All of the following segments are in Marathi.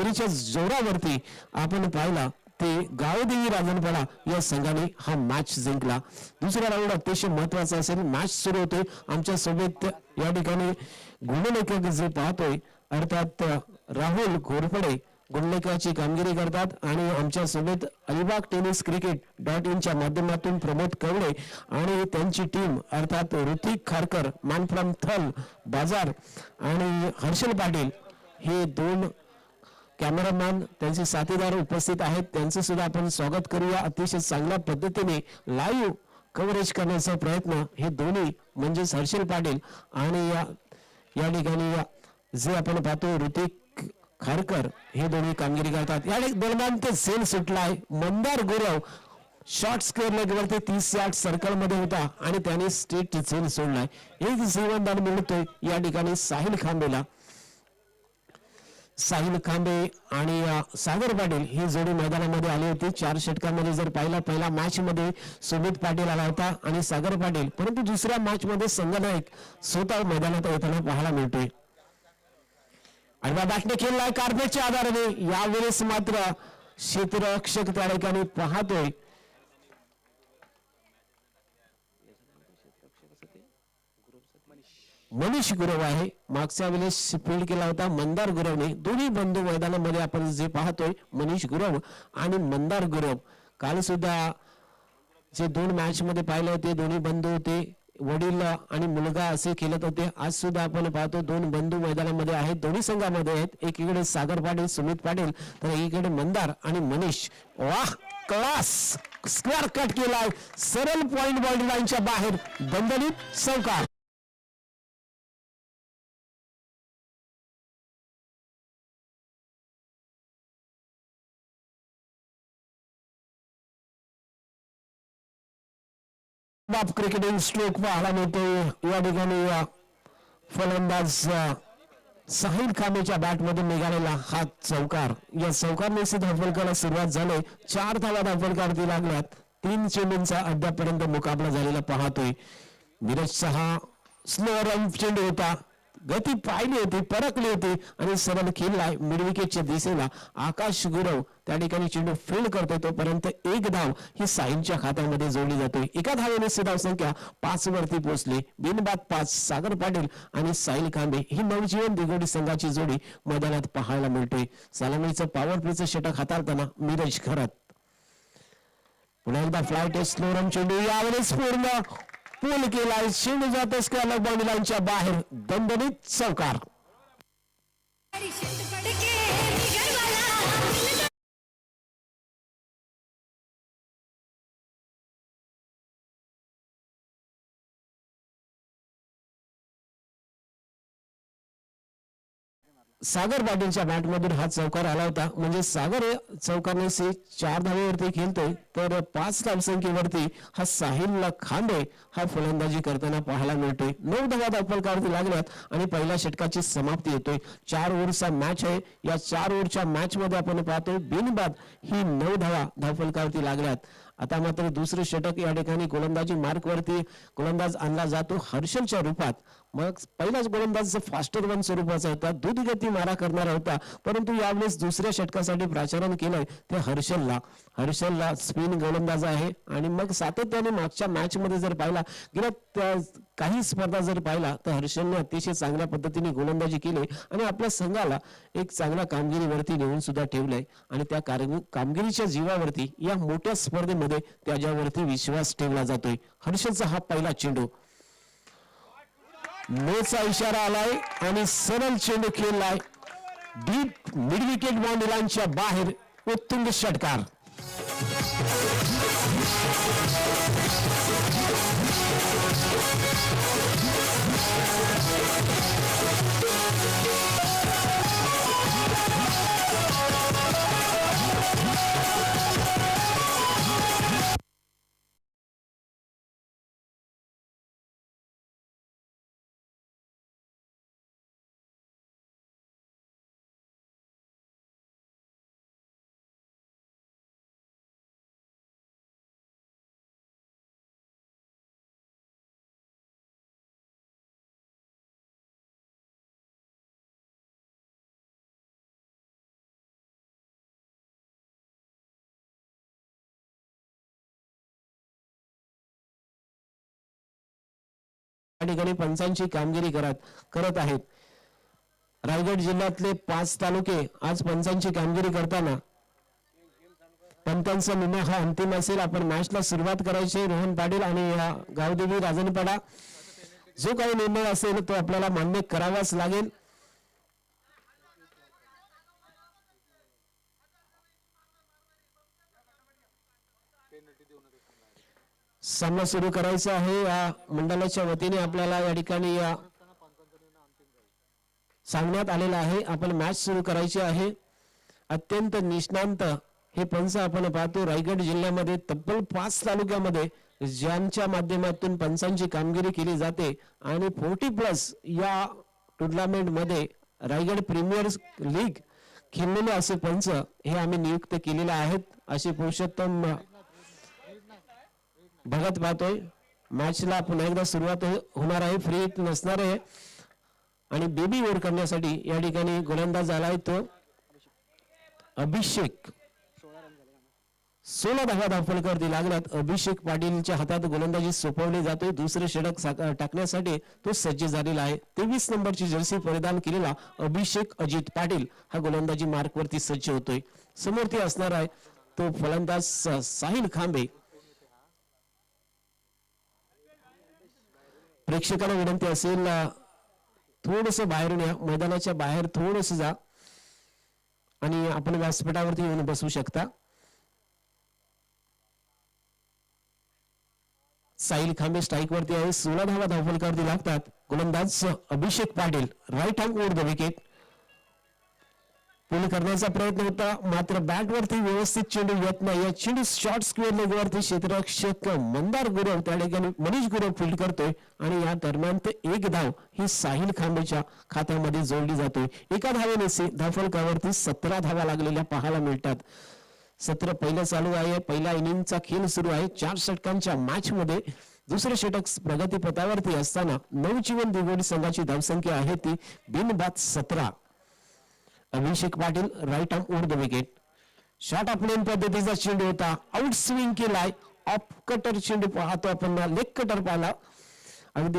कामगिरीच्या जोरावरती आपण पाहिला ते गावदेवी राजनपाडा या संघाने हा मॅच जिंकला. दुसरा राऊंड अतिशय महत्वाचा असेल. मॅच सुरू होते. आमच्या सोबत या ठिकाणी गुणलेखक जे पाहतोय अर्थात राहुल घोरपडे गुणलेखकाची कामगिरी करतात आणि आमच्या सोबत अलिबाग टेनिस cricket.in च्या माध्यमातून प्रमोद कवडे आणि त्यांची टीम अर्थात ऋतिक खारकर मॅन फ्रॉम थल बाजार आणि हर्षल पाटील हे दोन कॅमेरामॅन त्यांचे साथीदार उपस्थित आहेत. त्यांचे सुद्धा आपण स्वागत करूया. अतिशय चांगल्या पद्धतीने लाईव्ह कव्हरेज करण्याचा प्रयत्न हे दोन्ही म्हणजेच हर्षल पाटील आणि या ठिकाणी जे आपण पाहतो ऋतिक खारकर हे दोन्ही कामगिरी करतात. या दरम्यान ते सेल सुटलाय. Mandar Gurav short square leg वरती 30 यार्ड सर्कल मध्ये होता आणि त्याने स्ट्रेट सेल सोडलाय. एक जीवनदान मिळतोय या ठिकाणी साहिल खांबेला. साहिल खांबे आणि सागर पाटील ही जोडी मैदानामध्ये आली होती. 4 षटकांमध्ये जर पहिला मॅच मध्ये सुमित पाटील आला होता आणि सागर पाटील, परंतु दुसऱ्या मॅच मध्ये संघनायक स्वतः मैदानात येताना पाहायला मिळतोय. आणि बॅटने खेळलाय कार्पेटच्या आधाराने. यावेळेस मात्र क्षेत्ररक्षक त्या ठिकाणी पाहतोय मनीष गुरव आहे. मागच्या वेळेस फील्ड केला होता मंदार गुरवने. दोन्ही बंधू मैदानामध्ये आपण जे पाहतोय मनीष गुरव आणि मंदार गुरव. काल सुद्धा जे 2 मॅच मध्ये पाहिले होते दोन्ही बंधू होते. वडील आणि मुलगा असे खेळत होते. आज सुद्धा आपण पाहतो 2 बंधू मैदानामध्ये आहेत. दोन्ही संघामध्ये आहेत. एकीकडे सागर पाटील सुमित पाटील तर एकीकडे मंदार आणि मनीष. वाह क्लास स्क्वेअर कट केलाय. सरळ पॉइंट बॉल लाईनच्या बाहेर दणदणीत चौकार. बाप क्रिकेटिंग स्ट्रोक पाहायला मिळतो. या ठिकाणी फलंदाज साहिल खांबेच्या बॅट मधून निघालेला हा चौकार. या चौकारने धावफलकाला सुरुवात झाली. 4 धावा धावफलकावरती लागल्यात. 3 चेंडूंचा अद्यापर्यंत मुकाबला झालेला पाहतोय. नीरजचा हा स्लो रन चेंडू होता. गती पाहिली होती, परखली होती आणि सरळ खेळलाय मिड विकेटच्या दिशेला. आकाश गुरव त्या ठिकाणी चेंडू फील्ड करतोय. तोपर्यंत 1 धाव ही साहिलच्या खात्यामध्ये जोडली जाते. एका धावेने धाव संख्या 5 वरती पोहोचली. बिनबाद 5 सागर पाटील आणि साहिल खांबे ही नवजीवन दिगोडी संघाची जोडी मैदानात पाहायला मिळते. सलामीचं पॉवर प्लेचं षटक हाताळताना नीरज खरत. पुन्हा एकदा फ्लाइट स्लो रन चेंडू यावेळेस पूर्ण पूल केलाय. चेंडू जात स्क्वेअर बाउंड्री लाईनच्या बाहेर दणदणीत चौकार. सागर पाटीलच्या बॅट मधून हा चौकार आला होता. म्हणजे सागर चौकारने 4 धावेवरती खेळतोय तर 5 धावसंख्येवरती हा साहिल खांबे हा फलंदाजी करताना पाहायला मिळतोय. 9 धावा धावफलकावरती लागल्यात आणि पहिल्या षटकाची समाप्ती होतोय. 4 ओव्हरचा मॅच आहे. या 4 ओव्हरच्या मॅच मध्ये आपण पाहतोय बिनबाद ही 9 धावा धावफलकावरती लागल्यात. आता मात्र दुसरे षटक या ठिकाणी गोलंदाजी मार्क वरती गोलंदाज आणला जातो हर्षलच्या रूपात. मग पहिलाच गोलंदाज फास्टर वन स्वरूपाचा होता. दुधगती मारा करणारा होता. परंतु यावेळेस दुसऱ्या षटकासाठी प्राचारण केलंय ते हर्षलला स्पिन गोलंदाज आहे. आणि मग सातत्याने मागच्या मॅच मध्ये जर पाहिला गेल्या काही स्पर्धा जर पाहिला तर हर्षलने अतिशय चांगल्या पद्धतीने गोलंदाजी केली आणि आपल्या संघाला एक चांगल्या कामगिरीवरती नेऊन सुद्धा ठेवलंय. आणि त्या कामगिरीच्या जीवावरती या मोठ्या स्पर्धेमध्ये त्याच्यावरती विश्वास ठेवला जातोय. हर्षलचा हा पहिला चेंडू नोचा इशारा आलाय आणि सरळ चेंडू खेळलाय डीप मिड विकेट बाउंड्री लाईनच्या बाहेर. उत्तुंग षटकार. ठिकाणी पंचांची कामगिरी करत आहेत. रायगड जिल्ह्यातले 5 तालुके आज पंचांची कामगिरी करताना पंचांचा निर्णय हा अंतिम असेल. आपण मॅचला सुरुवात करायची. रोहन पाटील आणि गावदेवी राजनपाडा जो काही निर्णय असेल तो आपल्याला मान्य करावाच लागेल. सामना सुरू करायचा आहे. या मंडळाच्या वतीने आपल्याला या ठिकाणी सांगण्यात आलेलं आहे. आपण मॅच सुरू करायची आहे. अत्यंत निष्णांत हे पंच आपण पाहतो. रायगड जिल्ह्यामध्ये तब्बल 5 तालुक्यामध्ये ज्यांच्या माध्यमातून पंचांची कामगिरी केली जाते आणि 40+ या टुर्नामेंट मध्ये रायगड प्रीमियर लीग खेळलेले असे पंच हे आम्ही नियुक्त केलेले आहेत. असे पुरुषोत्तम भगत पाहतोय. मॅचला पुन्हा एकदा सुरुवात होणार आहे. फ्री हिट नसणार आहे आणि बेबी ओव्हर करण्यासाठी या ठिकाणी गोलंदाज आलाय तो अभिषेक. 16 धावा धावफलकावरती लागल्यात. अभिषेक पाटीलच्या हातात गोलंदाजी सोपवली जाते. दुसरे षटक टाकण्यासाठी तो सज्ज झालेला आहे. 23 नंबरची जर्सी परिधान केलेला अभिषेक अजित पाटील हा गोलंदाजी मार्कवरती सज्ज होतोय. समोर ते असणार आहे तो फलंदाज साहिल खांबे. प्रेक्षकांना विनंती असेल थोडस बाहेरून या, मैदानाच्या बाहेर थोडस जा आणि आपण व्यासपीठावरती येऊन बसू शकता. साहिल खांबे स्ट्राईक वरती आहे. 16 धावा धावफलकावरती लागतात. गोलंदाज Abhishek Patil right hand over the wicket. पूर्ण करण्याचा प्रयत्न होता मात्र बॅट वरती व्यवस्थित चेंडू येत नाही. या चेंडू शॉर्ट स्क्वेअर लेग वरती क्षेत्ररक्षक मंदार गुरव त्या ठिकाणी मनीष गुरव फील्ड करतोय आणि या दरम्यान ते 1 धाव ही साहिल खांबेच्या खात्यामध्ये जोडली जातोय. एका धावेने धावफलकावरती 17 धावा लागलेल्या पाहायला मिळतात. सत्र पहिलं चालू आहे. पहिला इनिंगचा खेळ सुरू आहे. 4 षटकांच्या मॅच मध्ये दुसरे षटक प्रगतीपथावरती असताना नवजीवन दिगोडी संघाची धावसंख्या आहे ती बिनबाद 17. Abhishek Patil right arm over the wicket. Short of length पद्धतीचा चेंडू होता. आउट स्विंग केलाय. ऑफ कटर चेंडू पाहतो आपण. लेग कटर पाहिला. अगदी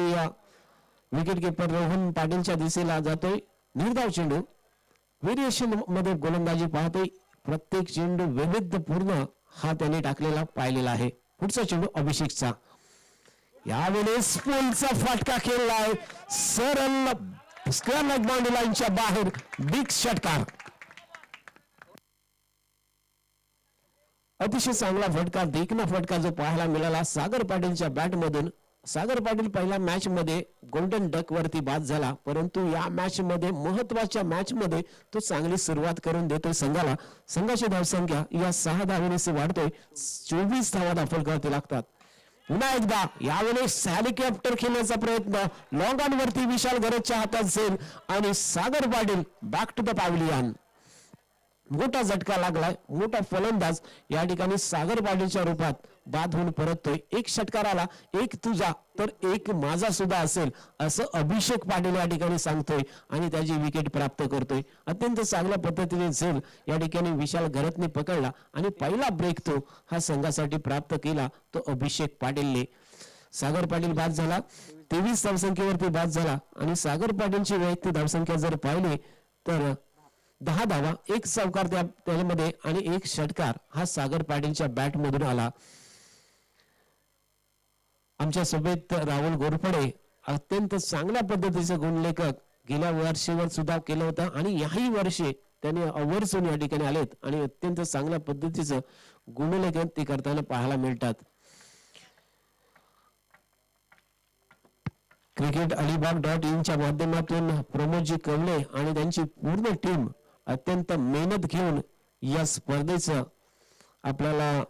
विकेट किपर रोहन पाटीलच्या दिशेला जातोय. निर्धाव चेंडू व्हेरिएशन मध्ये गोलंदाजी पाहतोय. प्रत्येक चेंडू वैविध्यपूर्ण हा त्याने टाकलेला पाहिलेला आहे. पुढचा चेंडू अभिषेकचा. यावेळेस पुलचा फटका खेळलाय. सरळ स्क्वेअर लेग बाउंड्री लाईनच्या बाहेर बिग षटकार. अतिशय चांगला फटका, देखना फटका जो पाहायला मिळाला सागर पाटीलच्या बॅट मधून. सागर पाटील पहिल्या मॅच मध्ये गोल्डन डक वरती बाद झाला परंतु या मॅच मध्ये महत्वाच्या मॅच मध्ये तो चांगली सुरुवात करून देतोय संघाला. संघाची धावसंख्या या 6 धावेने वाढतोय. 24 धावा धावफलकावरती लागतात. पुन्हा एकदा यावेळेस हेलिकॉप्टर खेळण्याचा प्रयत्न लॉंग ऑन वरती विशाल गरजच्या हातात जाईल आणि Sagar Patil back to the pavilion. मोठा झटका लागलाय. मोठा फलंदाज या ठिकाणी सागर पाटीलच्या रूपात बाद होऊन परततोय. 1 षटकाराला 1 तुझा तर 1 माझा सुद्धा असेल असं अभिषेक पाटील या ठिकाणी सांगतोय आणि त्याची विकेट प्राप्त करतोय. अत्यंत चांगल्या पद्धतीने झेल या ठिकाणी विशाल गरजने पकडला आणि पहिला ब्रेक तो हा संघासाठी प्राप्त केला तो अभिषेक पाटीलने. सागर पाटील बाद झाला. 23 धावसंख्येवरती बाद झाला आणि सागर पाटीलची वैयक्तिक धावसंख्या जर पाहिली तर 10 धावा 1 चौकार त्यामध्ये आणि 1 षटकार हा सागर पाटीलच्या बॅट मधून आला. आमच्या सोबत राहुल गोरफडे अत्यंत चांगल्या पद्धतीचे गुणलेखक गेल्या वर्षीवर सुद्धा केलं होतं आणि याही वर्षी त्यांनी आवर्जून या ठिकाणी आलेत आणि अत्यंत चांगल्या पद्धतीचं गुणलेखन ते करताना पाहायला मिळतात. क्रिकेट अलिबाग.in च्या माध्यमातून प्रमोदजी कवले आणि त्यांची पूर्ण टीम अत्यंत मेहनत घेऊन या स्पर्धेचं आपल्याला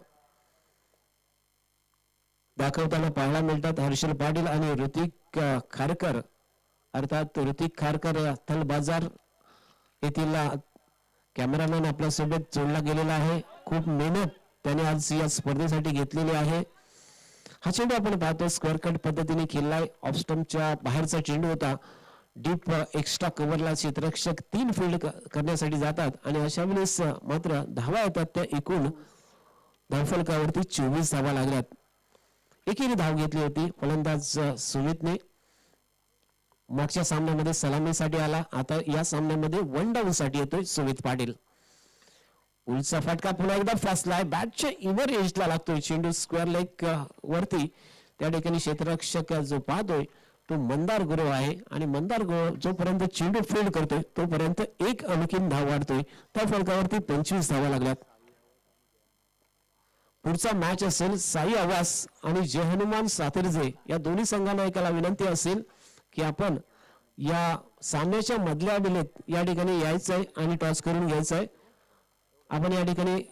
दाखवताना पाहायला मिळतात. हर्षल पाटील आणि ऋतिक खारकर अर्थात ऋतिक खारकर स्थल बाजार येथील कॅमेरामॅन आपल्या सोबत जोडला गेलेला आहे. खूप मेहनत त्याने आज या स्पर्धेसाठी घेतलेली आहे. हा चेंडू आपण पाहतो स्क्वेअर कट पद्धतीने खेळलाय. ऑफ स्टंपच्या बाहेरचा चेंडू होता. डीप एक्स्ट्रा कव्हरला क्षेत्ररक्षक 3 फील्ड करण्यासाठी जातात आणि अशा वेळेस मात्र धावा येतात. त्या एकूण धावफलकावरती 24 धावा लागल्यात. एकेरी धाव घेतली होती फलंदाज सुमितने मागच्या सामन्यामध्ये सलामीसाठी आला, आता या सामन्यामध्ये वन डाऊन साठी येतोय सुमित पाटील. उलचा फटका पुन्हा एकदा फसलाय, बॅटच्या इनर एजला लागतोय, चेंडू स्क्वेअर लेग वरती. त्या ठिकाणी क्षेत्ररक्षक जो पाहतोय तो मंदार गुरव आहे आणि मंदार गुरव जोपर्यंत चेंडू फील्ड करतोय तोपर्यंत एक आणखीन धाव वाढतोय. त्या फलकावरती 25 धावा लागल्यात. पुढचा मॅच असेल साई आवास आणि जय हनुमान सातिर्जे या दोन्ही संघांना एकाला विनंती असेल की आपण या सामन्याच्या मधल्या वेळेत या ठिकाणी यायचंय आणि टॉस करून घ्यायचंय. आपण या ठिकाणी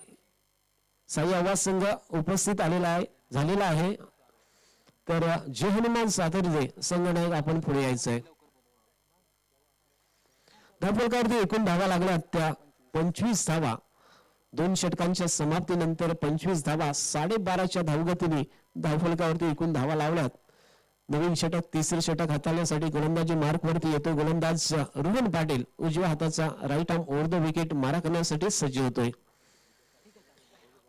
साई आवाज संघ उपस्थित झालेला आहे, तर जय हनुमान सातिर्जे संघनायक आपण पुढे यायचंय. धावफलकावरती एकूण धावा लागल्या त्या 25 धावा. 2 षटकांच्या समाप्तीनंतर 25 धावा 12.5च्या धावगतीने धावफलकावरती एकूण धावा लावल्यात. नवीन षटक, तिसरे षटक हाताळण्यासाठी गोलंदाजी मार्क वरती येतो. गोलंदाज रोहन पाटील उजव्या हाताचा right arm over the wicket मारा करण्यासाठी सज्ज होतोय.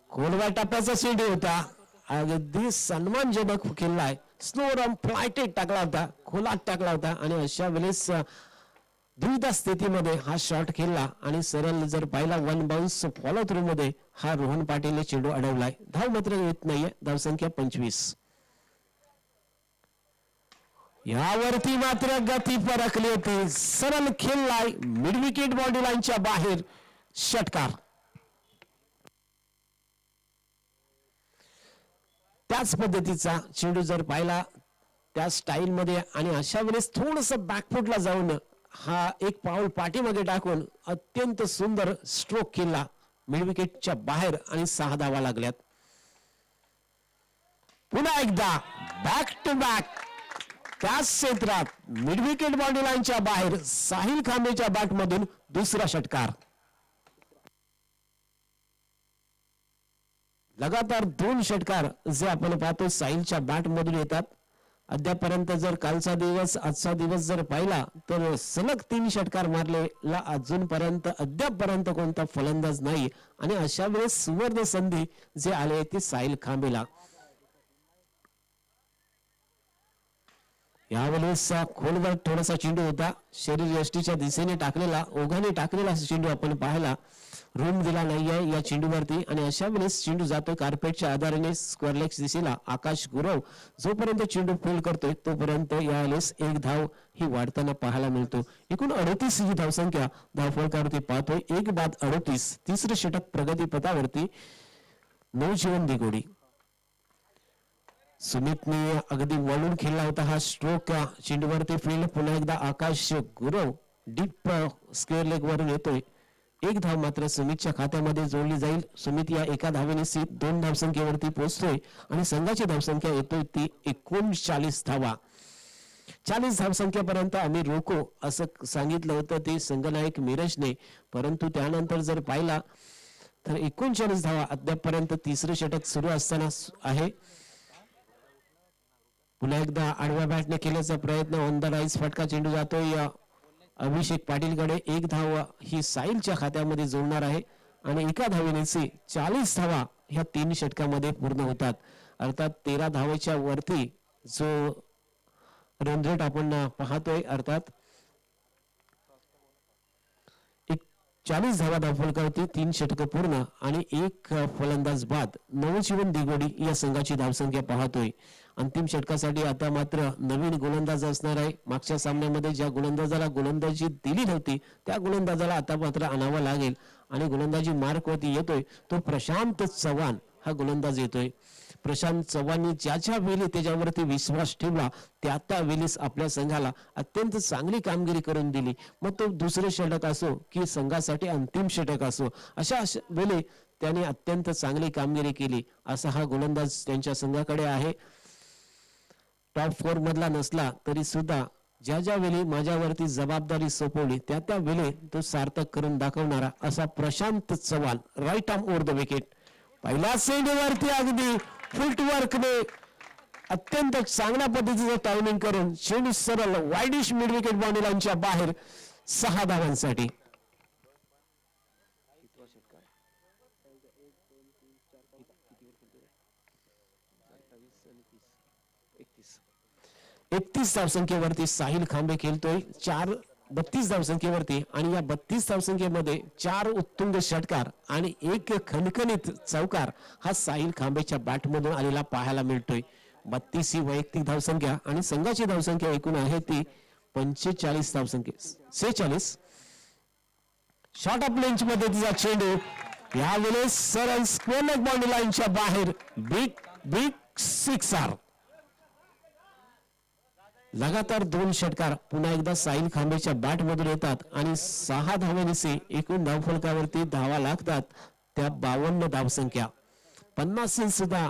खोलवा टप्प्याचा चेंडू होता, अगदी सन्मानजनक खेळलाय. स्लो रन फ्लायटेड टाकला होता, खोलात टाकला होता आणि अशा वेळेस द्विधा स्थितीमध्ये हा शॉट खेळला आणि सरळ जर पाहिला वन बाउन्स फॉलो थ्रू मध्ये हा रोहन पाटीलने चेंडू अडवलाय. धाव मात्र येत नाहीये, धावसंख्या 25. यावरती मात्र गती परखली होती, सरळ खेळलाय, मिड विकेट बॉडी लाईनच्या बाहेर षटकार. त्याच पद्धतीचा चेंडू जर पाहिला त्या स्टाईल मध्ये आणि अशा वेळेस थोडस बॅकफुटला जाऊन हा एक पाऊल पाठीमागे टाकून अत्यंत सुंदर स्ट्रोक केला मिड विकेटच्या बाहेर आणि 6 धावा लागल्यात. पुन्हा एकदा बॅक टू बॅक त्याच क्षेत्रात मिड विकेट बॉडी लाईनच्या बाहेर साहिल खांबेच्या बॅट मधून दुसरा षटकार. लगातार 2 षटकार जे आपण पाहतो साहिलच्या बॅट मधून येतात. अद्यापर्यंत जर कालचा दिवस आजचा दिवस जर पाहिला तर सलग 3 षटकार मारलेला अजूनपर्यंत अद्यापर्यंत कोणता फलंदाज नाही आणि अशा वेळेस सुवर्ण संधी जे आले ती साहिल खांबेला. यावेळेस खोलवर थोडासा चेंडू होता, शरीर यष्टीच्या दिशेने टाकलेला, ओघाने टाकलेला चेंडू आपण पाहिला, रूम दिला नाहीये या चेंडूवरती आणि अशा वेळेस चेंडू जातो कार्पेटच्या आधाराने स्क्वेअर लेग दिशेला. आकाश गुरव जोपर्यंत चेंडू फील्ड करतोय तोपर्यंत यावेळेस एक धाव ही वाढताना पाहायला मिळतो. एकूण 38 ही धावसंख्या धावफलकावरती पाहतोय. 1 बाद 38. तिसरे षटक प्रगतीपथावरती. नवजीवन दिगोडी. सुमितने अगदी वळून खेळला होता हा स्ट्रोक चेंडूवरती फील्ड. पुन्हा एकदा आकाश गुरव डीप स्क्वेअर लेग वरून येतोय. 1 धाव मात्र सुमितच्या खात्यामध्ये जोडली जाईल. सुमित या एका धावेने 2 धावसंख्येवरती पोहोचतोय आणि संघाची धावसंख्या येतोय ती 39 धावा. 40 धावसंख्येपर्यंत आम्ही रोको असं सांगितलं होतं ते संघनायक मिरजने, परंतु त्यानंतर जर पाहिला तर 39 धावा अद्यापर्यंत तिसरे षटक सुरू असताना आहे. पुन्हा एकदा आडव्या बॅटने केल्याचा प्रयत्न, ऑन द राईज फटका चेंडू जातोय अभिषेक पाटीलकडे. 1 धाव ही साहिलच्या खात्यामध्ये जोडणार आहे आणि एका धावेने 40 धावा ह्या 3 षटकामध्ये पूर्ण होतात. अर्थात 13 धावेच्या वरती जो रन रेट आपण पाहतोय, अर्थात 40 धावा धावफलकावरती 3 षटक पूर्ण आणि 1 फलंदाज बाद. नवजीवन दिगोडी या संघाची धावसंख्या पाहतोय. अंतिम षटकासाठी आता मात्र नवीन गोलंदाज असणार आहे. मागच्या सामन्यामध्ये ज्या गोलंदाजाला गोलंदाजी दिली नव्हती त्या गोलंदाजाला आता मात्र आणावं लागेल आणि गोलंदाजी मार्क वरती येतोय तो प्रशांत चव्हाण हा गोलंदाज येतोय. प्रशांत चव्हाणने ज्याच्या वेळी त्याच्यावरती विश्वास ठेवला त्या वेळेस आपल्या संघाला अत्यंत चांगली कामगिरी करून दिली. मग तो दुसरे षटक असो की संघासाठी अंतिम षटक असो, अशा वेळी त्याने अत्यंत चांगली कामगिरी केली. असा हा गोलंदाज त्यांच्या संघाकडे आहे. टॉप 4 मधला नसला तरी सुद्धा ज्या वेळी माझ्यावरती जबाबदारी सोपवली त्या वेळी तो सार्थक करून दाखवणारा असा Prashant Chavan. Right arm over the wicket. पहिल्या चेंडूवरती अगदी फुटवर्कने अत्यंत चांगल्या पद्धतीचं टायमिंग करून चेंडू सरळ वाईडिश मिड विकेट बॉडी लाईनच्या बाहेर 6 धावांसाठी. 31 धावसंख्येवरती साहिल खांबे खेळतोय 32 धावसंख्येवरती आणि या 32 धावसंख्येमध्ये 4 उत्तुंग षटकार आणि एक खणखणीत चौकार हा साहिल खांबेच्या बॅटमधून आलेला पाहायला मिळतोय. 32 ही वैयक्तिक धावसंख्या आणि संघाची धावसंख्या एकूण आहे ती 45 धावसंख्ये 46. शॉर्ट ऑफ लेंच मध्ये तिचा चेंडू यावेळेस सरळ स्क्वेअर लेग बाउंड्री लाईनच्या बाहेर बिग सिक्सर. लगातार 2 षटकार पुन्हा एकदा साहिल खांबेच्या बॅट मधून येतात आणि 6 धावांनी एकूण धावफलकावरती धावा लागतात. त्या 52 धावसंख्या 50 सुद्धा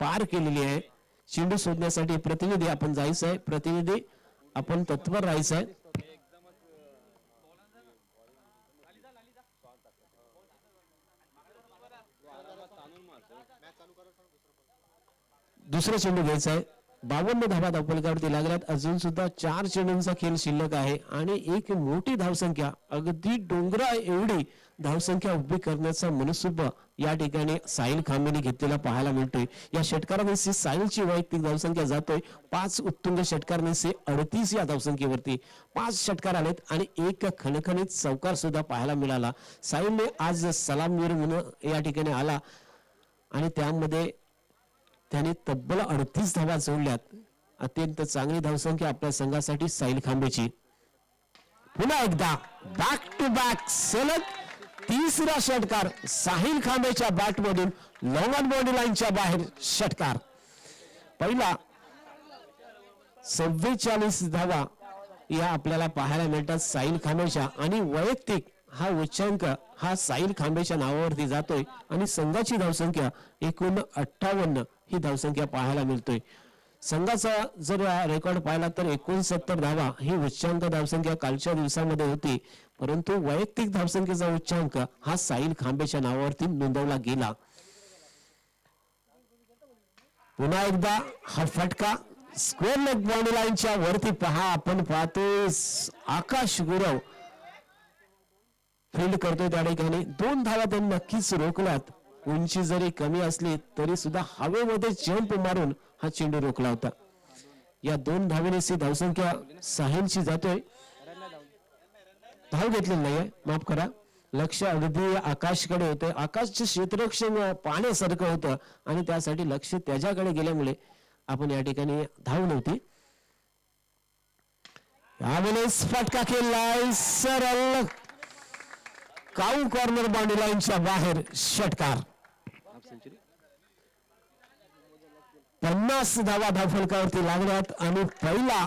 पार केलेली आहे. चेंडू शोधण्यासाठी प्रतिनिधी आपण जायचं आहे, प्रतिनिधी आपण तत्पर राहायचं आहे. दुसरा चेंडू घ्यायचा आहे. 52 धावा धावफलकावरती लागल्यात. अजून सुद्धा 4 चेंडूंचा खेळ शिल्लक आहे आणि एक मोठी धावसंख्या अगदी डोंगरा एवढी धावसंख्या उभी करण्याचा मनसुबा या ठिकाणी साहिल खांबेने घेतलेला पाहायला मिळतोय. या षटकारांनी साहिलची वैयक्तिक धावसंख्या जातोय 5 उत्तुंग षटकारांनी 38 या धावसंख्येवरती 5 षटकार आलेत आणि एक खणखणीत चौकार सुद्धा पाहायला मिळाला. साहिलने आज सलामीवीर म्हणून या ठिकाणी आला आणि त्यामध्ये त्याने तब्बल 38 धावा जोडल्यात. अत्यंत चांगली धावसंख्या आपल्या संघासाठी साहिल खांबेची. पुन्हा एकदा बॅक टू बॅक सलग तिसरा षटकार साहिल खांबेच्या बॅटमधून लॉंग ऑन बाउंड्री लाईनच्या बाहेर षटकार. पहिला 44 धावा या आपल्याला पाहायला मिळतात साहिल खांबेच्या आणि वैयक्तिक हा उच्चांक हा साहिल खांबेच्या नावावरती जातोय आणि संघाची धावसंख्या एकूण 58 ही धावसंख्या पाहायला मिळतोय. संघाचा जर रेकॉर्ड पाहिला तर 69 धावा ही उच्चांक धावसंख्या कालच्या दिवसामध्ये होती, परंतु वैयक्तिक धावसंख्येचा उच्चांक हा साहिल खांबेच्या नावावरती नोंदवला गेला. पुन्हा एकदा हा फटका स्क्वेअर लेग बाउंड्री लाईनच्या वरती पहा. आपण पाहतोय आकाश गुरव फील्ड करतोय त्या ठिकाणी 2 धावा त्यांनी नक्कीच रोखल्यात. उंची जरी कमी असली तरी सुद्धा हवेमध्ये जंप मारून हा चेंडू रोखला होता. या 2 धावेने धावसंख्या साहिलची जातोय. धाव घेतलेली नाहीये, माफ करा. लक्ष अगदी आकाशकडे होते. आकाशचे क्षेत्ररक्षण पाहण्यासारखं होतं आणि त्यासाठी लक्ष त्याच्याकडे गेल्यामुळे आपण या ठिकाणी धाव नव्हती. यावेळेस फटका केलाय सरळ काऊ कॉर्नर बाउंड्री लाईनच्या बाहेर षटकार. 50 धावा धावफलकावरती लागल्यात आणि पहिला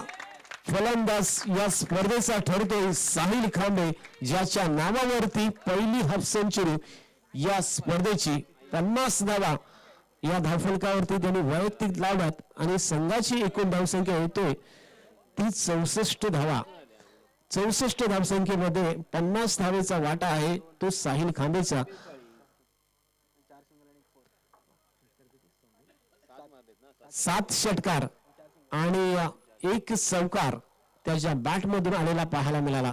फलंदाज या स्पर्धेचा ठरतोय साहिल खांबे, ज्याच्या नावावरती पहिली हाफ सेंचुरी या स्पर्धेची. 50 धावा या धावफलकावरती त्यांनी वैयक्तिक लावल्यात आणि संघाची एकूण धावसंख्या होतोय ती 64 धावा. 64 धावसंख्येमध्ये 50 धावेचा वाटा आहे तो साहिल खांबेचा. 7 षटकार आणि एक चौकार त्याच्या बॅटमधून आलेला पाहायला मिळाला.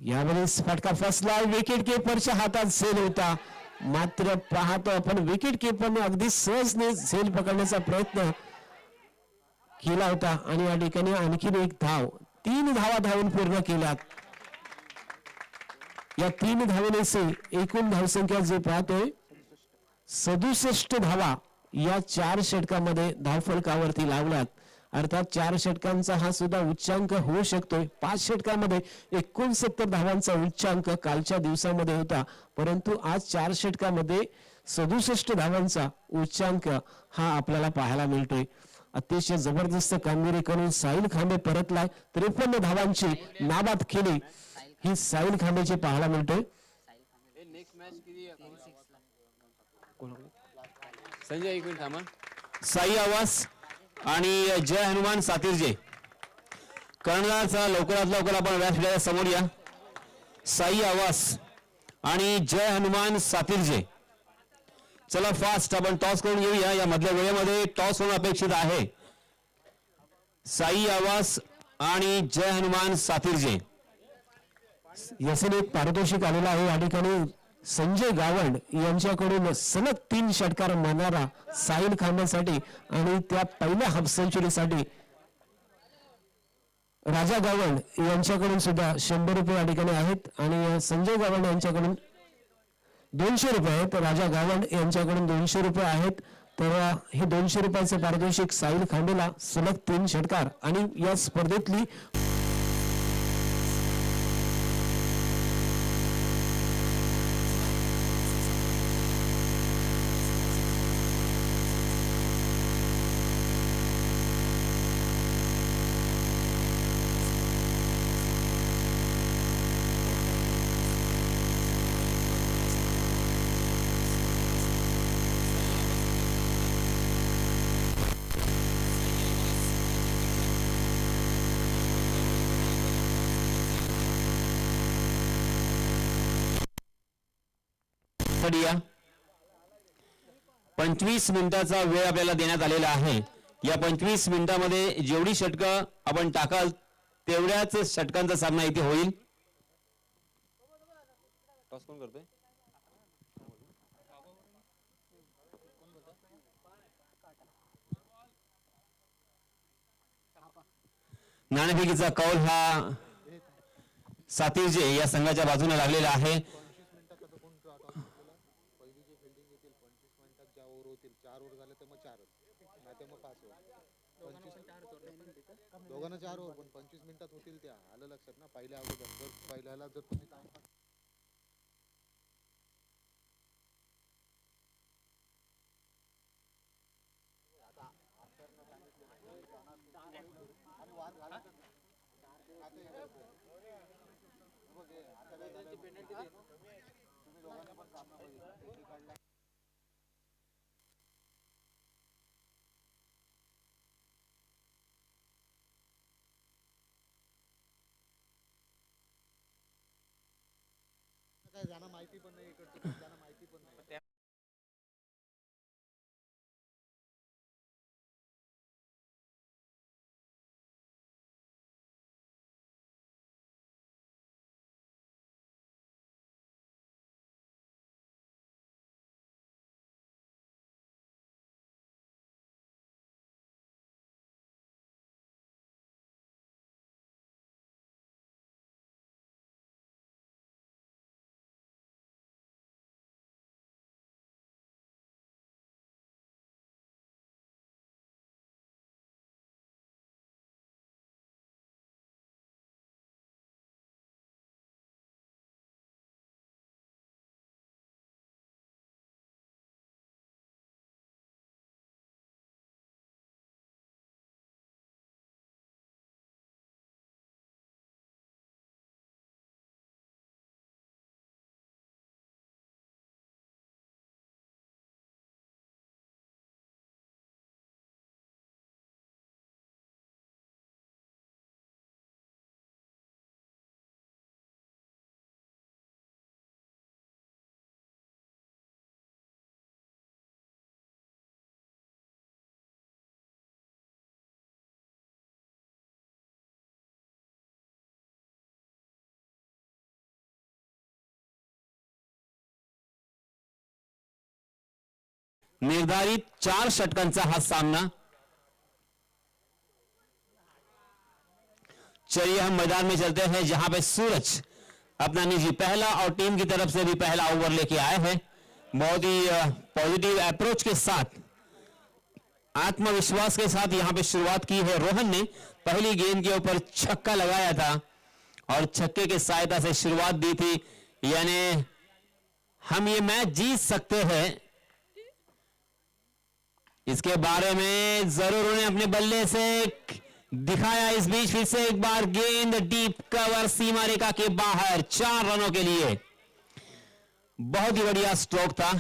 यावेळेस फटका फसला. विकेट किपरच्या हातात झेल होता, मात्र पाहतो आपण विकेट किपरने अगदी सहजने झेल पकडण्याचा प्रयत्न केला होता आणि या ठिकाणी आणखीन एक धाव 3 धावा धावून पूर्ण केल्यात. या 3 धावेने एकूण धावसंख्या जे पाहतोय 67 धावा या 4 षटकामध्ये धावफलकावरती लावल्यात. अर्थात 4 षटकांचा हा सुद्धा उच्चांक होऊ शकतोय. 5 षटकामध्ये 69 धावांचा उच्चांक कालच्या दिवसामध्ये होता, परंतु आज 4 षटकामध्ये 67 धावांचा उच्चांक हा आपल्याला पाहायला मिळतोय. अतिशय जबरदस्त कामगिरी करून साहिल खांबे परतलाय. 53 धावांची नाबाद केली ही साहिल खांबेची पाहायला मिळतोय. संजय एक मिनिट थांबा. साई आवास आणि जय हनुमान सातीरजे कर्णधारचा लवकरात लवकर आपण व्यासपीठाच्या समोर या. साई आवास आणि जय हनुमान सातीरजे, चला फास्ट आपण टॉस करून घेऊया. या मधल्या वेळेमध्ये टॉस होणं अपेक्षित आहे. साई आवास आणि जय हनुमान सातीरजे यासाठी एक पारितोषिक आलेला आहे. या ठिकाणी संजय गावंड यांच्याकडून सलग 3 षटकार मारणारा साहिल खांबेसाठी आणि त्या पहिल्या हाफ सेंचुरीसाठी राजा गावंड यांच्याकडून सुद्धा 100 रुपये या ठिकाणी आहेत आणि संजय गावंड यांच्याकडून 200 रुपये आहेत. राजा गावंड यांच्याकडून 200 रुपये आहेत. तर हे 200 रुपयाचे पारितोषिक साहिल खांडेला सलग 3 षटकार आणि या स्पर्धेतली या 25 मिनिटाचा वेळ आपल्याला देण्यात आलेला आहे. या 25 मिनिटामध्ये जेवढी षटकं आपण टाकाल तेवढ्याच षटकांचा सामना इथे होईल. टॉस कोण करतोय? नाणेफेकीचा कौल हा सातिर्जे या संघाच्या बाजूने लागलेला आहे. दोघांना 4 ओव्हर पण 25 मिनिटात होतील त्या. आलं लक्षात ना पहिल्या अगोदर जर पहिल्याला जर तुम्ही ज्यांना माहिती पण नाही इकडचं ज्यांना माहिती पण नाही. निर्धारित 4 षटकांचा हा सामना. चलिए हम मैदान में चलते हैं जहां पे सूरज अपना निजी पहला और टीम की तरफ से भी पहला ओवर लेके आए हैं. बहुत ही पॉजिटिव अप्रोच के साथ आत्मविश्वास के साथ यहां पे शुरुआत की है. रोहन ने पहली गेंद के ऊपर छक्का लगाया था और छक्के की सहायता से शुरुआत दी थी. यानी हम ये मैच जीत सकते हैं इसके बारे में जरूर उन्हें अपने बल्ले से दिखाया. इस बीच फिर से एक बार गेंद डीप कवर सीमा रेखा के बाहर 4 रनों के लिए. बहुत ही बढ़िया स्ट्रोक था.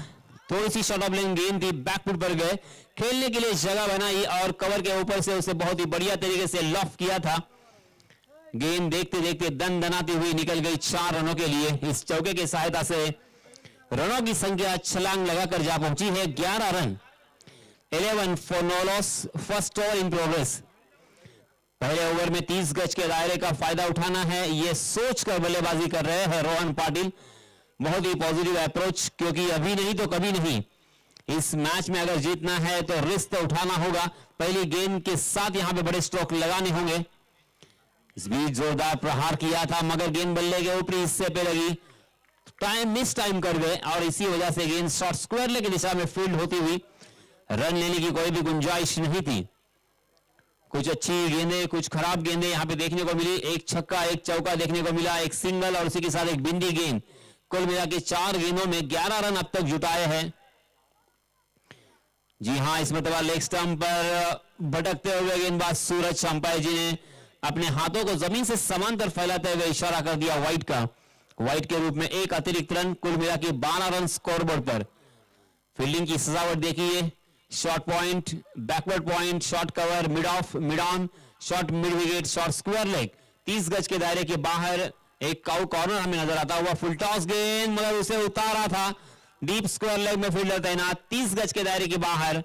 थोड़ी सी शॉर्ट ऑफ लेन गेंद थी, बैकफुट पर गए, खेलने के लिए जगह बनाई और कवर के ऊपर से उसे बहुत ही बढ़िया तरीके से लॉफ किया था. गेंद देखते देखते दनदनाती हुई निकल गई 4 रनों के लिए. इस चौके की सहायता से रनों की संख्या छलांग लगाकर जा पहुंची है 11 run. 11 for no loss. First over in progress. पहले ओवर में 30 गज के दायरे का फायदा उठाना है, यह सोचकर बल्लेबाजी कर रहे हैं रोहन पाटिल. बहुत ही पॉजिटिव अप्रोच, क्योंकि अभी नहीं तो कभी नहीं. इस मैच में अगर जीतना है तो रिस्क तो उठाना होगा. पहली गेंद के साथ यहां पे बड़े स्ट्रोक लगाने होंगे. इस बीच जोरदार प्रहार किया था मगर गेंद बल्ले के ऊपरी हिस्से पे लगी, मिस टाइम कर गए और इसी वजह से गेंद शॉर्ट स्क्वायर लेग की दिशा में फील्ड होती हुई रन लेने की कोई भी गुंजाइश नहीं थी। कुछ अच्छी गेंदें, कुछ खराब गेंदें यहां पे देखने को मिली। एक छक्का, एक चौका देखने को मिला, एक सिंगल और उसी के साथ एक बिंदी गेंद। कुल मिला के 4 गेंदों में 11 रन अब तक जुटाए हैं। जी हां, इस मतलब लेग स्टंप पर भटकते हुए गेंदबाज सूरज अंपायर जी ने अपने हाथों को जमीन से समांतर फैलाते हुए इशारा कर दिया वाइड का। वाइड के रूप में एक अतिरिक्त रन, कुल मिला के 12 रन स्कोरबोर्ड पर। फील्डिंग की सजावट देखिए, short point, backward point, short cover, mid of, mid on, short mid wicket, short square leg, 30 गज के दायरे के बाहर एक काउ कॉर्नर हमें नजर आता हुआ। फुल टॉस गेंद मगर उसे उतारा था, डीप स्क्वायर लेग में फील्डर तैनात, 30 गज के दायरे के बाहर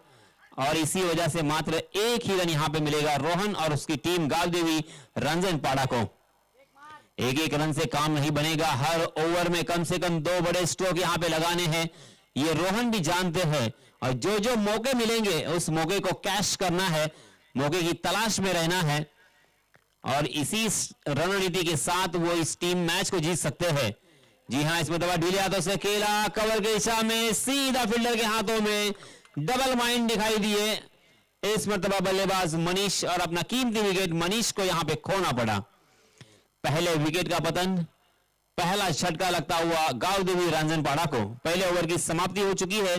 और इसी वजह से मात्र एक ही रन यहां पे मिलेगा रोहन और उसकी टीम गावदेवी रंजनपाड़ा को। एक एक रन से काम नहीं बनेगा, हर ओवर में कम से कम 2 बड़े स्ट्रोक यहां पे लगाने हैं, ये रोहन भी जानते हैं और जो जो मौके मिलेंगे उस मौके को कैश करना है, मौके की तलाश में रहना है और इसी रणनीति के साथ वो इस टीम मैच को जीत सकते हैं। जी हां, इसमें दबा ढीले हाथों से खेला, कवर की दिशा में सीधा फील्डर के हाथों में डबल माइंड दिखाई दिए इस मरतबा बल्लेबाज मनीष और अपना कीमती विकेट मनीष को यहां पे खोना पड़ा। पहले विकेट का पतन, पहला झटका लगता हुआ गावदेवी रंजनपाड़ा को। पहले ओवर की समाप्ति हो चुकी है।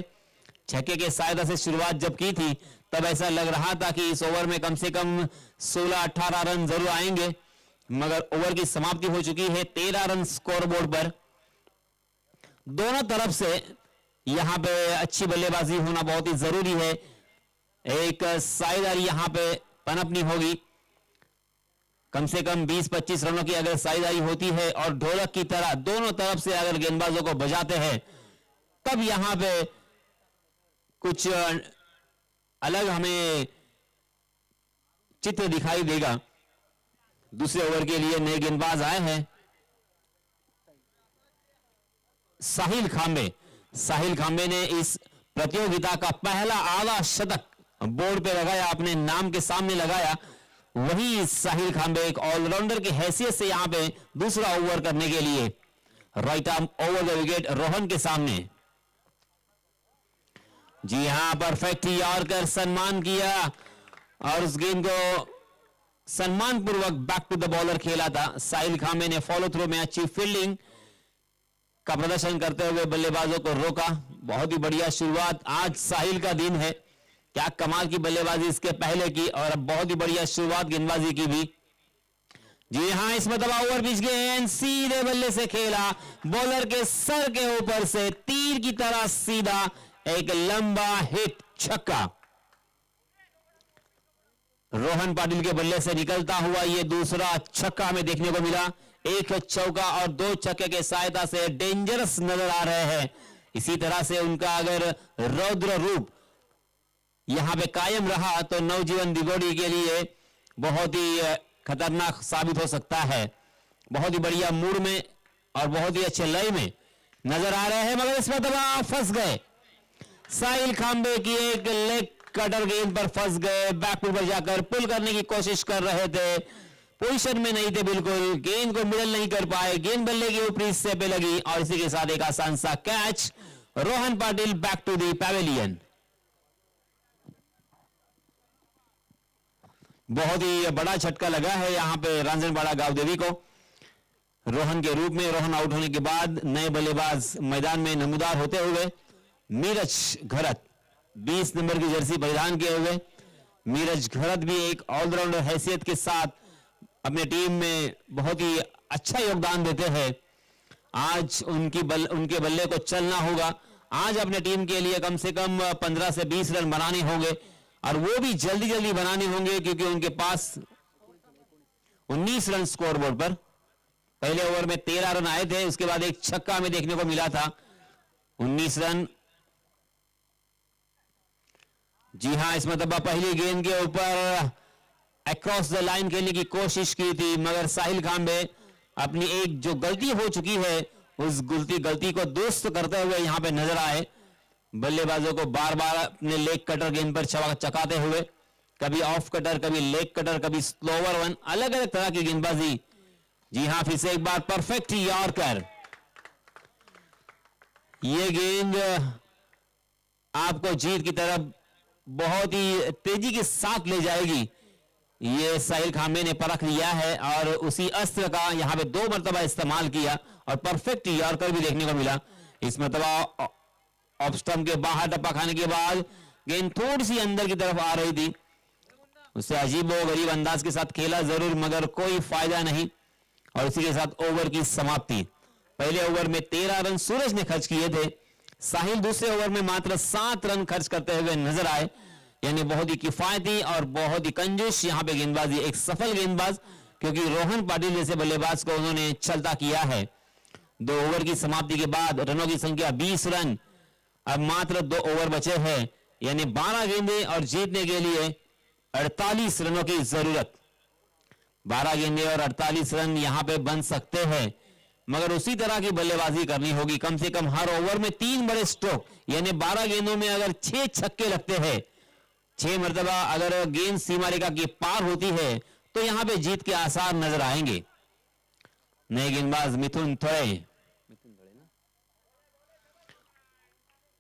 छक्के के सहायता से शुरुआत जब की थी तब ऐसा लग रहा था कि इस ओवर में कम से कम 16-18 रन जरूर आएंगे, मगर ओवर की समाप्ति हो चुकी है। 13 रन स्कोरबोर्ड पर। दोनों तरफ से यहां पे अच्छी बल्लेबाजी होना बहुत ही जरूरी है। एक साझेदारी यहां पे पनपनी होगी, कम से कम 20-25 रनों की अगर साझेदारी होती है और ढोलक की तरह दोनों तरफ से अगर गेंदबाजों को बजाते हैं तब यहां पे कुछ अलग हमें चित्र दिखाई देगा। दूसरे ओवर के लिए नए गेंदबाज आए हैं। साहिल खांबे, साहिल खांबे ने इस प्रतियोगिता का पहला आधा शतक बोर्ड पे लगाया, अपने नाम के सामने लगाया। वही साहिल खांबे एक ऑलराउंडर की हैसियत से यहां पे दूसरा ओवर करने के लिए right arm over the wicket Rohan के सामने। जी हां, परफेक्ट यॉर्कर सम्मान किया और उस गेंद को सम्मान पूर्वक बैक टू द बॉलर खेला था। साहिल खांबे ने फॉलो थ्रू में अच्छी फील्डिंग का प्रदर्शन करते हुए बल्लेबाजों को रोका। बहुत ही बढ़िया शुरुआत आज साहिल का दिन है। क्या कमाल की बल्लेबाजी इसके पहले की और अब बहुत ही बढ़िया शुरुआत गेंदबाजी की भी। जी हां, इस मतलब ओवर पिच गेंद सीधे बल्ले से खेला, बॉलर के सर के ऊपर से तीर की तरह सीधा एक लंबा हिट छक्का। रोहन पाटिल के बल्ले से निकलता हुआ यह दूसरा छक्का हमें देखने को मिला। एक चौका और 2 छक्के के सहायता से डेंजरस नजर आ रहे हैं। इसी तरह से उनका अगर रौद्र रूप यहां पे कायम रहा तो नवजीवन दिगोड़ी के लिए बहुत ही खतरनाक साबित हो सकता है। बहुत ही बढ़िया मूड में और बहुत ही अच्छे लय में नजर आ रहे हैं, मगर इसमें दबा फंस गए। साहिल खांबे की एक लेग कटर गेंद पर फंस गए, बैकफुट पर जाकर पुल करने की कोशिश कर रहे थे, पोजीशन में नहीं थे बिल्कुल, गेंद को मिडल नहीं कर पाए, गेंद बल्ले के ऊपरी हिस्से पे लगी और इसी के साथ एक आसान सा catch. Rohan Patil back to the pavilion. बहुत ही बड़ा झटका लगा है यहां पे रंजनपाड़ा गावदेवी को। रोहन के रूप में रोहन आउट होने के बाद नए बल्लेबाज मैदान में नमूदार होते हुए नीरज घरत 20 नंबर की जर्सी परिधान किए हुए। नीरज घरत भी एक ऑलराउंडर हैसियत के साथ अपने टीम में बहुत ही अच्छा योगदान देते हैं। आज उनके बल्ले को चलना होगा। आज अपने टीम के लिए कम से कम 15 से 20 रन बनाने होंगे और वो भी जल्दी जल्दी बनाने होंगे क्योंकि उनके पास 19 रन स्कोरबोर्ड पर। पहले ओवर में 13 रन आए थे, उसके बाद एक छक्का हमें देखने को मिला था। 19 रन। जी हां, इस मतलब पहली गेंद के ऊपर अक्रॉस द लाइन खेलने की कोशिश की थी, मगर साहिल खांबे अपनी एक जो गलती हो चुकी है उस गलती को दुरुस्त करते हुए यहां पे नजर आए। बल्लेबाजों को बार बार अपने लेग कटर गेंद पर चकाते हुए कभी ऑफ कटर, कभी लेग कटर, कभी स्लोवर वन, अलग अलग तरह की गेंदबाजी। जी हां, फिर से एक बार परफेक्ट यॉर्कर। ये गेंद आपको जीत की तरफ बहुत ही तेजी के साथ ले जाएगी। ये साहिल खामने ने परख लिया है और उसी अस्त्र का यहां पे 2 मरतबा इस्तेमाल किया और परफेक्ट यॉर्कर भी देखने को मिला। इस मरतबा ऑफ स्टंप के बाहर टप्पा खाने के बाद गेंद थोड़ी सी अंदर की तरफ आ रही थी, उससे अजीबो गरीब अंदाज के साथ खेला जरूर, मगर कोई फायदा नहीं। और इसी के साथ ओवर की समाप्ति। पहले ओवर में 13 रन सूरज ने खर्च किए थे, साहिल दूसरे ओवर में मात्र 7 रन खर्च करते हुए नजर आए। यानी बहुत ही किफायती और बहुत ही कंजूस यहां पे गेंदबाजी, एक सफल गेंदबाज, क्योंकि रोहन पाटिल जैसे बल्लेबाज को उन्होंने चलता किया है। 2 ओवर की समाप्ति के बाद रनों की संख्या 20 रन, अब मात्र 2 ओवर बचे हैं, यानी 12 गेंदें और जीतने के लिए 48 रनों की जरूरत। 12 गेंदें और 48 रन यहां पे बन सकते हैं, मगर उसी तरह की बल्लेबाजी करनी होगी। कम से कम हर ओवर में 3 बड़े स्ट्रोक, यानी 12 गेंदों में अगर 6 छक्के लगते हैं, 6 मरतबा अगर गेंद सीमा रेखा की पार होती है, तो यहां पे जीत के आसार नजर आएंगे। नए गेंदबाज मिथुन थोड़े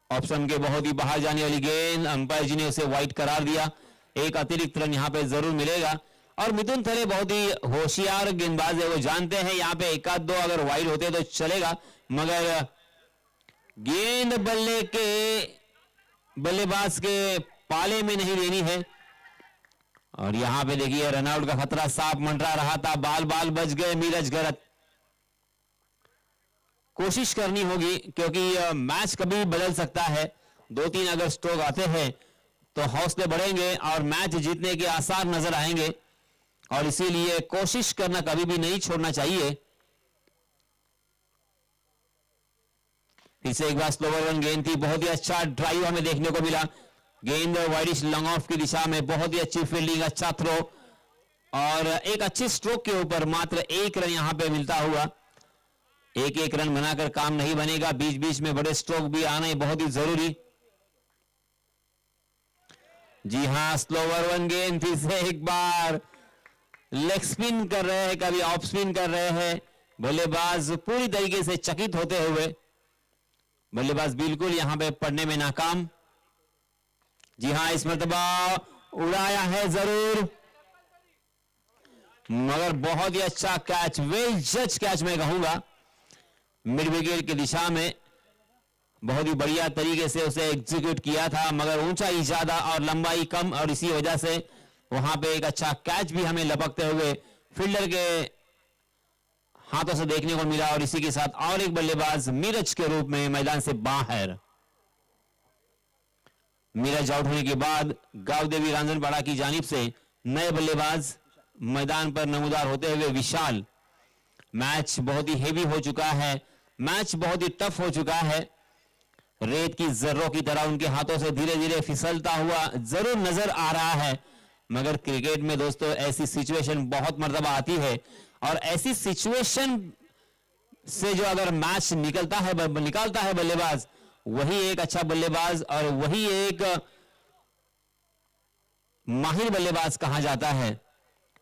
ऑप्शन के बहुत ही बाहर जाने वाली गेंद, अंपायर जी ने उसे वाइड करार दिया। एक अतिरिक्त रन यहां पे जरूर मिलेगा। और मिथुन थले बहुत ही होशियार गेंदबाज है, वो जानते हैं यहां पे 1-2 अगर वाइड होते तो चलेगा, मगर गेंद बल्लेबाज के पाले में नहीं लेनी है। और यहां पे देखिए रनआउट का खतरा साफ मंडरा रहा था, बाल बाल बच गए नीरज गरत। कोशिश करनी होगी क्योंकि मैच कभी बदल सकता है। 2-3 अगर स्ट्रोक आते हैं तो हौसले बढ़ेंगे और मैच जीतने के आसार नजर आएंगे, और इसीलिए कोशिश करना कभी भी नहीं छोड़ना चाहिए। फिर से एक बार स्लोवर वन गेंद थी, बहुत ही अच्छा ड्राइव हमें देखने को मिला। गेंद वाइडिश लॉन्ग ऑफ की दिशा में, बहुत ही अच्छी फील्डिंग, अच्छा थ्रो और एक अच्छे स्ट्रोक के ऊपर मात्र 1 रन यहां पे मिलता हुआ। 1-1 रन बनाकर काम नहीं बनेगा, बीच बीच में बड़े स्ट्रोक भी आना बहुत ही जरूरी। जी हां, स्लोवर वन गेंद फिर से एक बार लेग स्पिन कर रहे हैं, कभी ऑफ स्पिन कर रहे हैं। बल्लेबाज पूरी तरीके से चकित होते हुए, बल्लेबाज बिल्कुल यहां पे पड़ने में नाकाम। जी हां, इस मरतबा उड़ाया है जरूर, मगर बहुत ही अच्छा कैच, वेल जज कैच मैं कहूंगा। मिड विकेट की दिशा में बहुत ही बढ़िया तरीके से उसे एग्जीक्यूट किया था, मगर ऊंचाई ज्यादा और लंबाई कम, और इसी वजह से वहां पे एक अच्छा कैच भी हमें लपकते हुए फील्डर के हाथों से देखने को मिला। और इसी के साथ और एक बल्लेबाज मीरज के रूप में मैदान से बाहर। मीरज आउट होने के बाद गावदेवी रांझनपाड़ा की जानिब से नए बल्लेबाज मैदान पर नमूदार होते हुए विशाल। मैच बहुत ही हेवी हो चुका है, मैच बहुत ही टफ हो चुका है, रेत की जर्रों की तरह उनके हाथों से धीरे धीरे फिसलता हुआ जरूर नजर आ रहा है। मगर क्रिकेट में दोस्तों ऐसी सिचुएशन बहुत मर्तबा आती है, और ऐसी सिचुएशन से जो अगर मैच निकलता है बल्लेबाज, वही एक अच्छा बल्लेबाज और वही एक माहिर बल्लेबाज कहा जाता है।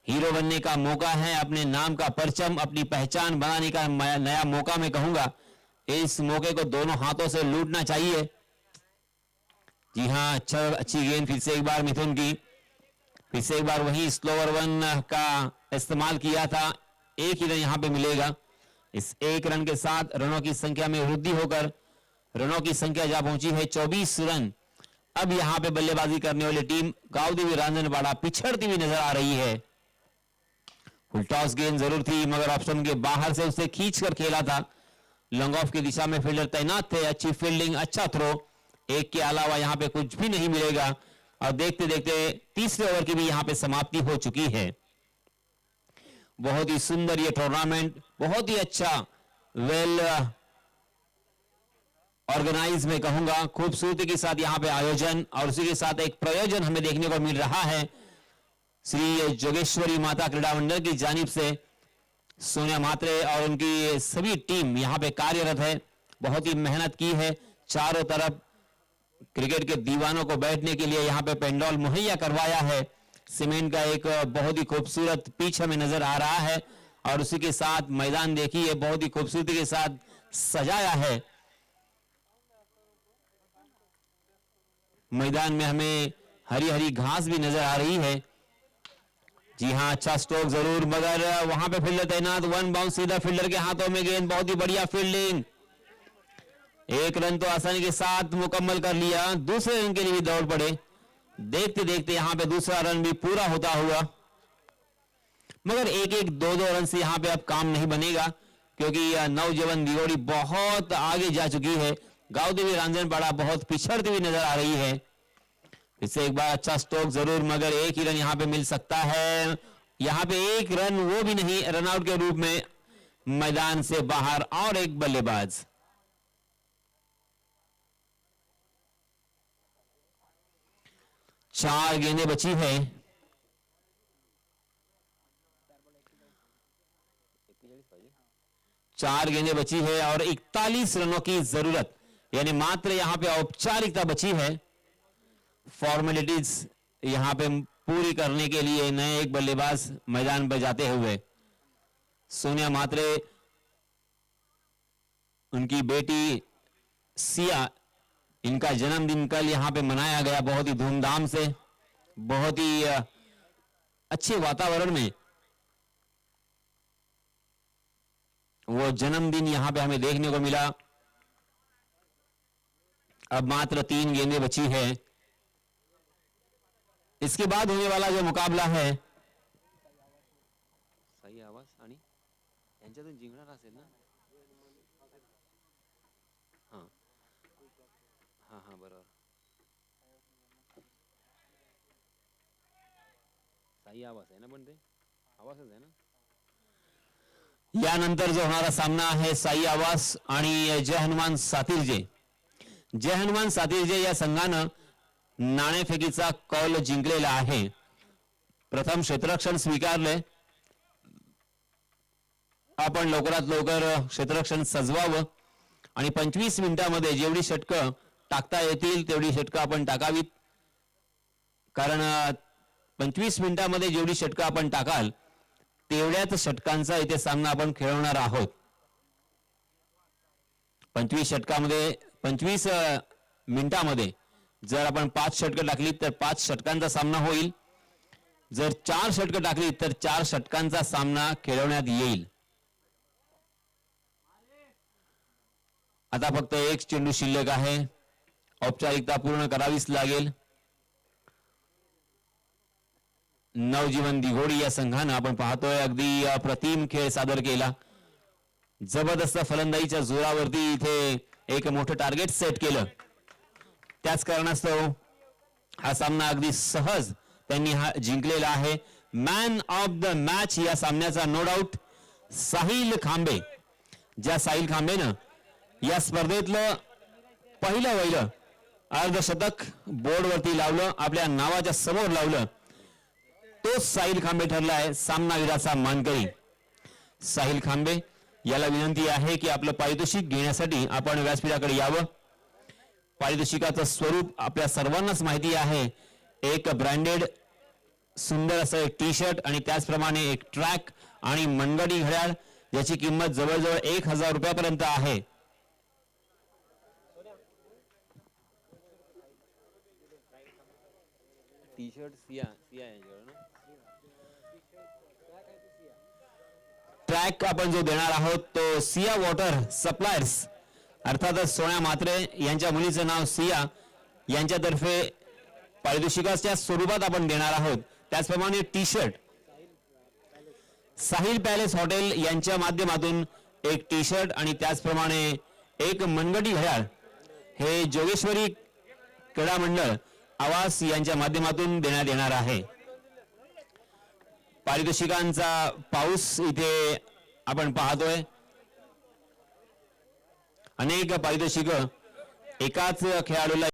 हीरो बनने का मौका है, अपने नाम का परचम, अपनी पहचान बनाने का नया मौका मैं कहूंगा। इस मौके को दोनों हाथों से लूटना चाहिए। जी हां, अच्छी गेंद फिर से एक बार मिथुन की, फिर से एक बार वही स्लोवर वन का इस्तेमाल किया था। 1 ही रन यहां पे मिलेगा। इस 1 रन के साथ रनों की संख्या में वृद्धि होकर रनों की संख्या जहां पहुंची है 24 रन। अब यहां पे बल्लेबाजी करने वाली टीम गावदेवी रांझनपाड़ा पिछड़ती हुई नजर आ रही है। फुल टॉस गेंद जरूर थी, मगर ऑप्शन के बाहर से उसे खींचकर खेला था। लॉन्ग ऑफ की दिशा में फील्डर तैनात थे, अच्छी फील्डिंग, अच्छा थ्रो। 1 के अलावा यहां पे कुछ भी नहीं मिलेगा। और देखते देखते तीसरे ओवर की भी यहां पे समाप्ति हो चुकी है। बहुत ही सुंदर ये टूर्नामेंट, बहुत ही अच्छा, वेल ऑर्गेनाइज मैं कहूंगा, खूबसूरती के साथ यहां पे आयोजन, और उसी के साथ एक प्रयोजन हमें देखने को मिल रहा है श्री जोगेश्वरी माता क्रीड़ा मंडल की जानिब से। सोनिया मात्रे और उनकी सभी टीम यहां पे कार्यरत है, बहुत ही मेहनत की है। चारों तरफ क्रिकेट के दीवानों को बैठने के लिए यहां पे पेंडॉल मुहैया करवाया है। सीमेंट का एक बहुत ही खूबसूरत पिच हमें नजर आ रहा है और उसी के साथ मैदान देखिए बहुत ही खूबसूरती के साथ सजाया है। मैदान में हमें हरी हरी घास भी नजर आ रही है। जी हां, अच्छा स्ट्रोक जरूर, मगर वहां पे फील्डर तैनात, वन बाउंस सीधा फील्डर के हाथों में गेंद, बहुत ही बढ़िया फील्डिंग। एक रन तो आसानी के साथ मुकम्मल कर लिया, दूसरे रन के लिए भी दौड़ पड़े। देखते देखते यहां पे दूसरा रन भी पूरा होता हुआ, मगर एक एक दो दो रन से यहां पे अब काम नहीं बनेगा क्योंकि नवजीवन दिगोड़ी बहुत आगे जा चुकी है। गांव देवी रांजनपाड़ा बहुत पिछड़ती हुई नजर आ रही है। इससे एक बार अच्छा स्ट्रोक जरूर, मगर एक ही रन यहां पे मिल सकता है। यहां पे एक रन वो भी नहीं, रनआउट के रूप में मैदान से बाहर और एक बल्लेबाज। चार गेंदें बची है। चार गेंदें बची है और 41 रनों की जरूरत, यानी मात्र यहां पे औपचारिकता बची है। फॉर्मेलिटीज यहां पे पूरी करने के लिए नए एक बल्लेबाज मैदान पर जाते हुए सोनिया मात्रे, उनकी बेटी सिया, इनका जन्मदिन कल यहां पे मनाया गया बहुत ही धूमधाम से, बहुत ही अच्छे वातावरण में वो जन्मदिन यहां पे हमें देखने को मिला। अब मात्र 3 गेंदें बची है। इसके बाद होने वाला जो मुकाबला है, सही आवाज आणि यांच्यातून जिंकणार असेल ना? हां हां हां बरोबर, सही आवाज आहे ना, पण ते आवाजच आहे ना। यानंतर जो होणारा सामना आहे साई आवास आणि जय हनुमान सातिर्जे। जय हनुमान सातिर्जे या संघानं नाणेफेकीचा कौल जिंकलेला आहे। प्रथम क्षेत्ररक्षण स्वीकारले, आपण लवकरात लवकर क्षेत्ररक्षण सजवावं आणि 25 मिनिटांमध्ये जेवढी षटकं टाकता येतील तेवढी षटकं आपण टाकावीत, कारण 25 मिनिटांमध्ये जेवढी षटकं आपण टाकाल तेवढ्याच षटकांचा इथे सामना आपण खेळवणार आहोत। 25 षटकामध्ये 25 मिनिटांमध्ये जर आपण 5 षटकं टाकली तर 5 षटकांचा सामना होईल, जर 4 षटकं टाकली तर 4 षटकांचा सामना खेळवण्यात येईल। आता फक्त एक चेंडू शिल्लक आहे, औपचारिकता पूर्ण करावीच लागेल। नवजीवन दिघोडी या संघानं आपण पाहतोय अगदी अप्रतिम खेळ सादर केला। जबरदस्त फलंदाजीच्या जोरावरती इथे एक मोठं टार्गेट सेट केलं, त्याच कारणास्तव हा सामना अगदी सहज त्यांनी हा जिंकलेला आहे। मॅन ऑफ द मॅच या सामन्याचा नो डाऊट साहिल खांबे। ज्या साहिल खांबेनं या स्पर्धेतलं पहिलं अर्धशतक बोर्डवरती लावलं, आपल्या नावाच्या समोर लावलं, तो साहिल खांबे ठरला आहे सामनावीराचा मानकरी। साहिल खांबे याला विनंती आहे की आपलं पारितोषिक घेण्यासाठी आपण व्यासपीठाकडे यावं। पारितोषिकाचं स्वरूप आपल्या सर्वांनाच माहिती आहे, एक ब्रँडेड सुंदर असं एक टी शर्ट आणि त्याचप्रमाणे एक ट्रॅक आणि मनगटी घड्याळ, ज्याची किंमत जवळजवळ 1000 रुपयापर्यंत आहे। टी शर्ट सिया ट्रॅक आपण जो देणार आहोत तो सिया वॉटर सप्लायर्स, अर्थातच सोन्या मात्रे यांच्या मुलीचं नाव सिया यांच्यातर्फे पारितोषिकाच्या स्वरूपात आपण देणार आहोत। त्याचप्रमाणे T shirt Sahil palace hotel यांच्या माध्यमातून एक टी शर्ट आणि त्याचप्रमाणे एक मनगटी घड्याळ हे जोगेश्वरी क्रीडा मंडळ आवास यांच्या माध्यमातून देण्यात येणार आहे। पारितोषिकांचा पाऊस इथे आपण पाहतोय, अनेक पारितोषिकं एकाच खेळाडूला